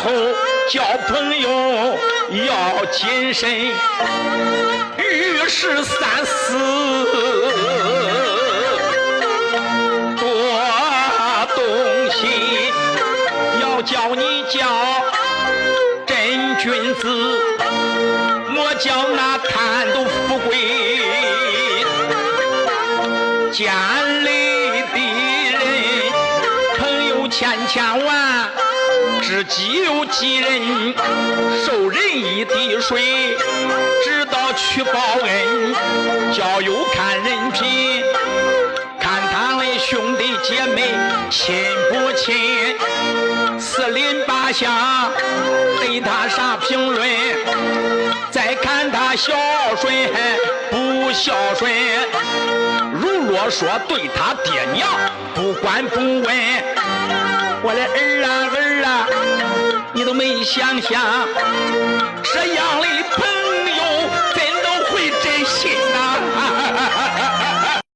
头交朋友要谨慎，遇事三思多动心，要叫你叫真君子，莫叫那贪图富贵奸累的人，朋友千万，知己有几人，受人一滴水，知道去报恩，交友看人品，看他们兄弟姐妹亲不亲，四邻八乡对他啥评论，再看他孝顺不孝顺，如若说对他爹娘不管不问，我的儿啊，你都没想想这样